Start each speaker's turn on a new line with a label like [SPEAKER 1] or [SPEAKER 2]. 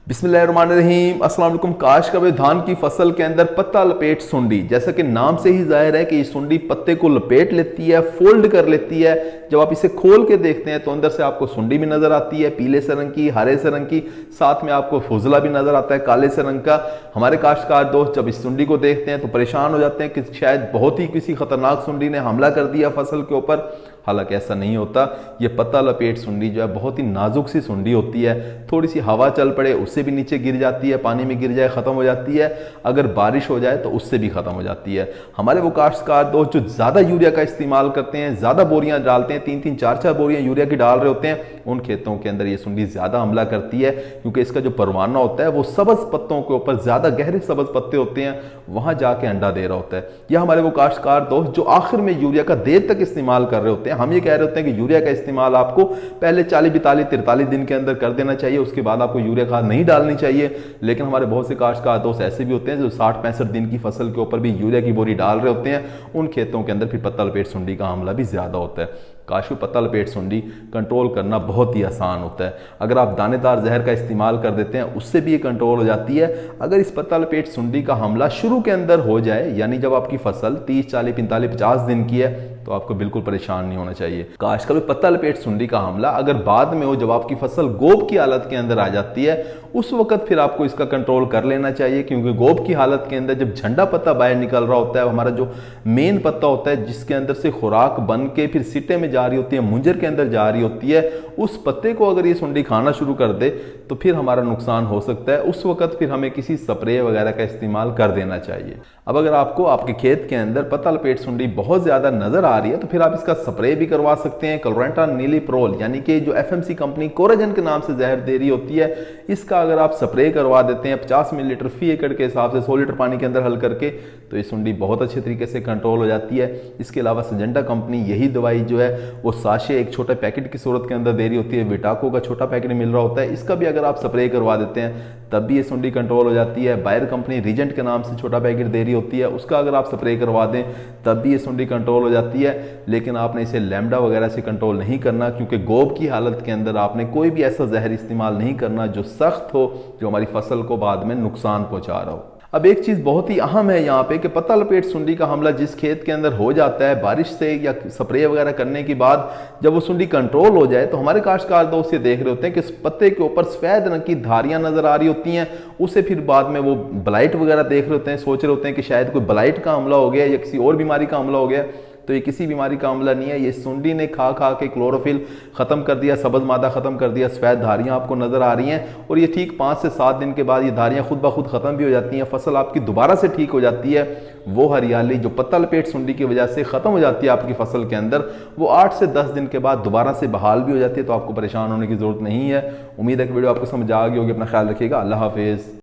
[SPEAKER 1] बिस्मिल्लाहिर्रहमानिर्रहीम। अस्सलाम वालेकुम। काश का धान की फसल के अंदर पत्ता लपेट सुंडी, जैसा कि नाम से ही जाहिर है कि ये सुंडी पत्ते को लपेट लेती है, फोल्ड कर लेती है। जब आप इसे खोल के देखते हैं तो अंदर से आपको सुंडी भी नजर आती है, पीले से रंग की, हरे से रंग की, साथ में आपको फुजला भी नजर आता है काले से रंग का। हमारे काश्तकार दोस्त जब इस सुंडी को देखते हैं तो परेशान हो जाते हैं कि शायद बहुत ही किसी खतरनाक सुंडी ने हमला कर दिया फसल के ऊपर। हालांकि ऐसा नहीं होता। ये पत्ता लपेट सुंडी जो है बहुत ही नाजुक सी सुंडी होती है। थोड़ी सी हवा चल पड़े उससे भी नीचे गिर जाती है, पानी में गिर जाए ख़त्म हो जाती है, अगर बारिश हो जाए तो उससे भी ख़त्म हो जाती है। हमारे वो काश्तकार दोस्त जो ज़्यादा यूरिया का इस्तेमाल करते हैं, ज़्यादा बोरियां डालते हैं, 3-3 4-4 बोरियां यूरिया की डाल रहे होते हैं, उन खेतों के अंदर ये सुंडी ज़्यादा हमला करती है, क्योंकि इसका जो परवाना होता है वो सबज पत्तों के ऊपर, ज़्यादा गहरे सबज पत्ते होते हैं, वहाँ जाके अंडा दे रहा होता है। या हमारे वो काश्तकार दोस्त जो आखिर में यूरिया का देर तक इस्तेमाल कर रहे होते हैं, हम ये कह रहे होते हैं कि यूरिया का इस्तेमाल आपको पहले 40-42-43 दिन के अंदर कर देना चाहिए, उसके बाद आपको यूरिया खाद नहीं डालनी चाहिए। लेकिन हमारे बहुत से काश्तकार दोस्त ऐसे भी होते हैं जो 60-65 दिन की फसल के ऊपर भी यूरिया की बोरी डाल रहे होते हैं, उन खेतों के अंदर फिर पत्ता लपेट सुंडी का हमला भी ज़्यादा होता है। काश को पत्ता लपेट सुंडी कंट्रोल करना बहुत ही आसान होता है। अगर आप दानेदार जहर का इस्तेमाल कर देते हैं उससे भी ये कंट्रोल हो जाती है। अगर इस पत्ता लपेट सुंडी का हमला शुरू के अंदर हो जाए, यानी जब आपकी फसल 30-40-45-50 दिन की है, तो आपको बिल्कुल परेशान नहीं होना चाहिए। काश का पत्ता लपेट सुंडी का हमला अगर बाद में हो, जब आपकी फसल गोब की हालत के अंदर आ जाती है, उस वक्त फिर आपको इसका कंट्रोल कर लेना चाहिए, क्योंकि गोब की हालत के अंदर जब झंडा पत्ता बाहर निकल रहा होता है, हमारा जो मेन पत्ता होता है जिसके अंदर से खुराक बन के फिर सिटे में जा रही होती है, मुंजर के अंदर जा रही होती है, उस पत्ते को अगर ये सुंडी खाना शुरू कर दे तो फिर हमारा नुकसान हो सकता है। उस वक्त फिर हमें किसी स्प्रे वगैरह का इस्तेमाल कर देना चाहिए। अब अगर आपको आपके खेत के अंदर पत्ता लपेट सुंडी बहुत ज्यादा नजर आ रही है तो फिर आप इसका स्प्रे भी करवा सकते हैं। क्लोरेंट्रा नीलीप्रोल यानी कि जो एफएमसी कंपनी कोराजन के नाम से जहर दे रही होती है, इसका अगर आप स्प्रे करवा देते हैं 50 मिलीलीटर फी एकड़ के हिसाब से 100 लीटर पानी के अंदर हल करके, तो ये सुंडी बहुत अच्छे तरीके से कंट्रोल हो जाती है। इसके अलावा सिजेंटा कंपनी यही दवाई जो है वो साशे एक छोटे पैकेट की सूरत के अंदर दे रही होती है, विटाको का छोटा पैकेट मिल रहा होता है, इसका भी अगर आप स्प्रे करवा देते हैं तब भी ये सुंडी कंट्रोल हो जाती है। बायर कंपनी रीजेंट के नाम से छोटा पैकेट दे रही होती है, उसका अगर आप स्प्रे करवा दें तब भी ये सुंडी कंट्रोल हो जाती है। लेकिन आपने इसे लैम्डा वगैरह से कंट्रोल नहीं करना, क्योंकि गोब की हालत के अंदर आपने कोई भी ऐसा जहर इस्तेमाल नहीं करना जो सख्त हो, जो हमारी फसल को बाद में नुकसान पहुंचा रहा हो। अब एक चीज़ बहुत ही अहम है यहाँ पे कि पत्ता लपेट सुंडी का हमला जिस खेत के अंदर हो जाता है बारिश से या स्प्रे वगैरह करने के बाद, जब वो सुंडी कंट्रोल हो जाए तो हमारे काश्तकार दोस्त ये देख रहे होते हैं कि इस पत्ते के ऊपर सफ़ेद रंग की धारियाँ नज़र आ रही होती हैं। उसे फिर बाद में वो ब्लाइट वगैरह देख रहे होते हैं, सोच रहे होते हैं कि शायद कोई ब्लाइट का हमला हो गया या किसी और बीमारी का हमला हो गया। तो ये किसी बीमारी का हमला नहीं है, ये सुंडी ने खा खा के क्लोरोफिल ख़त्म कर दिया, सबज मादा ख़त्म कर दिया, सफ़ेद धारियाँ आपको नज़र आ रही हैं, और ये ठीक 5 से 7 दिन के बाद ये धारियाँ खुद ब खुद ख़त्म भी हो जाती हैं, फसल आपकी दोबारा से ठीक हो जाती है। वो हरियाली जो पत्ता लपेट सुंडी की वजह से ख़त्म हो जाती है आपकी फसल के अंदर, वो 8 से 10 दिन के बाद दोबारा से बहाल भी हो जाती है। तो आपको परेशान होने की ज़रूरत नहीं है। उम्मीद है कि वीडियो आपको समझ आ गई होगी। अपना ख्याल रखिएगा। अल्लाह हाफिज़।